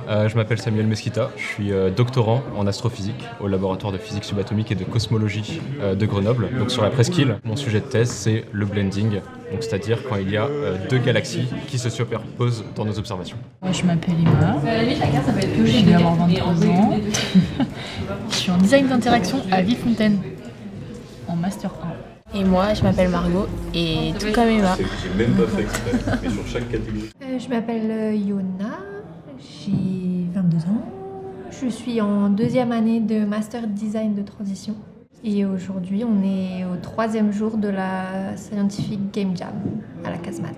Je m'appelle Samuel Mesquita, je suis doctorant en astrophysique au laboratoire de physique subatomique et de cosmologie de Grenoble. Donc sur la presqu'île, mon sujet de thèse c'est le blending, donc c'est-à-dire quand il y a deux galaxies qui se superposent dans nos observations. Moi je m'appelle Emma, je vais avoir 23 ans, je suis en design d'interaction à Villefontaine, en Master 1. Et moi, je m'appelle Margot, et tout comme Emma. J'ai même pas fait exprès, mais sur chaque catégorie. Je m'appelle Yona, j'ai 22 ans. Je suis en deuxième année de Master Design de Transition. Et aujourd'hui, on est au 3e jour de la Scientific Game Jam à la Casemate.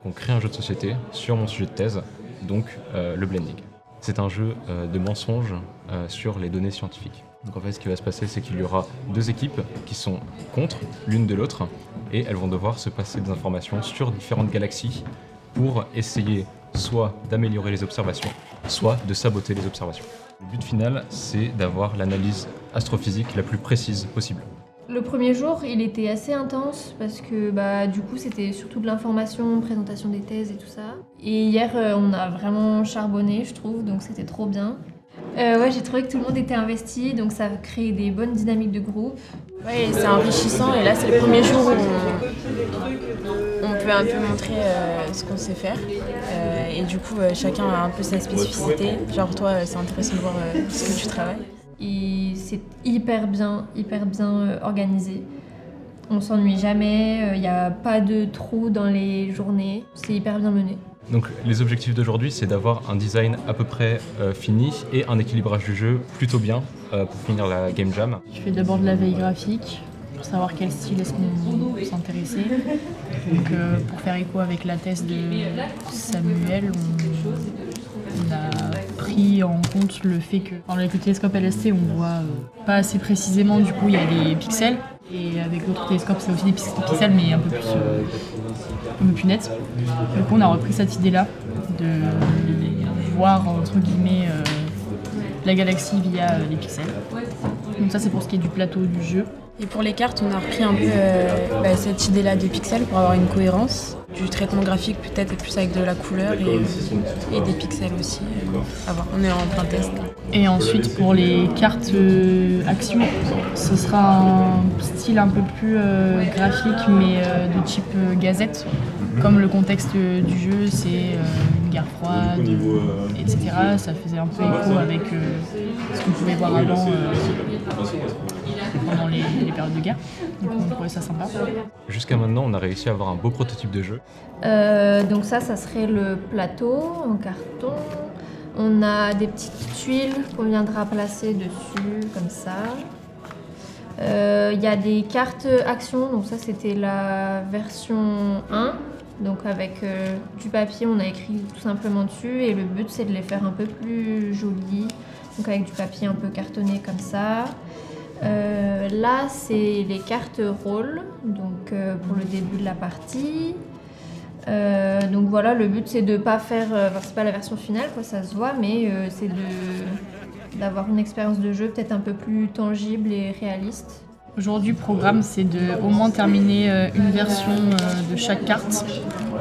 On crée un jeu de société sur mon sujet de thèse, donc le blending. C'est un jeu de mensonges sur les données scientifiques. Donc en fait, ce qui va se passer, c'est qu'il y aura deux équipes qui sont contre l'une de l'autre et elles vont devoir se passer des informations sur différentes galaxies pour essayer soit d'améliorer les observations, soit de saboter les observations. Le but final, c'est d'avoir l'analyse astrophysique la plus précise possible. Le premier jour, il était assez intense parce que du coup, c'était surtout de l'information, présentation des thèses et tout ça. Et hier, on a vraiment charbonné, je trouve, donc c'était trop bien. J'ai trouvé que tout le monde était investi, donc ça a créé des bonnes dynamiques de groupe. Ouais, c'est enrichissant, et là, c'est le premier jour où on peut un peu montrer ce qu'on sait faire. Et du coup, chacun a un peu sa spécificité. Genre, toi, c'est intéressant de voir ce que tu travailles. Et c'est hyper bien organisé. On s'ennuie jamais, il n'y a pas de trous dans les journées, c'est hyper bien mené. Donc les objectifs d'aujourd'hui, c'est d'avoir un design à peu près fini et un équilibrage du jeu plutôt bien pour finir la Game Jam. Je fais d'abord de la veille graphique pour savoir quel style est-ce qu'on s'intéresser. Donc pour faire écho avec la thèse de Samuel, on a pris en compte le fait que avec le télescope LST, on voit pas assez précisément, du coup il y a des pixels. Et avec l'autre télescope, c'est aussi des pixels, mais un peu plus net. Du coup, on a repris cette idée-là de voir, entre guillemets, la galaxie via les pixels. Donc ça, c'est pour ce qui est du plateau du jeu. Et pour les cartes, on a repris un peu cette idée-là des pixels pour avoir une cohérence. Du traitement graphique peut-être et plus avec de la couleur et des pixels aussi. À voir. On est en plein test. Et ensuite pour les cartes action, ce sera un style un peu plus graphique mais de type gazette. Comme le contexte du jeu, c'est une guerre froide, etc. Ça faisait un peu écho avec ce qu'on pouvait voir avant pendant les périodes de guerre. Donc on trouvait ça sympa. Jusqu'à maintenant, on a réussi à avoir un beau prototype de jeu. Donc ça serait le plateau en carton. On a des petites tuiles qu'on viendra placer dessus, comme ça. Il y a des cartes action, donc ça c'était la version 1. Donc avec du papier, on a écrit tout simplement dessus et le but c'est de les faire un peu plus jolies. Donc avec du papier un peu cartonné comme ça. Là c'est les cartes rôle, donc pour le début de la partie. Donc voilà, le but c'est de pas faire, c'est pas la version finale quoi, ça se voit, mais c'est d'avoir une expérience de jeu peut-être un peu plus tangible et réaliste. Aujourd'hui, le programme, c'est de au moins terminer une version de chaque carte,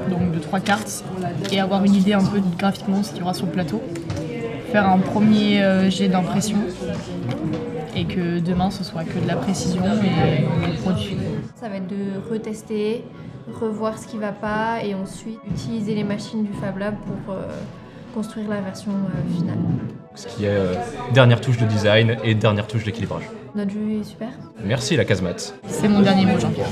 donc de 3 cartes, et avoir une idée un peu graphiquement ce qu'il y aura sur le plateau. Faire un premier jet d'impression, et que demain, ce soit que de la précision et le produit. Ça va être de retester, revoir ce qui va pas, et ensuite utiliser les machines du Fab Lab pour construire la version finale. Ce qui est dernière touche de design et dernière touche d'équilibrage. Notre jeu est super. Merci la Casemate. C'est mon dernier mot, Jean-Pierre.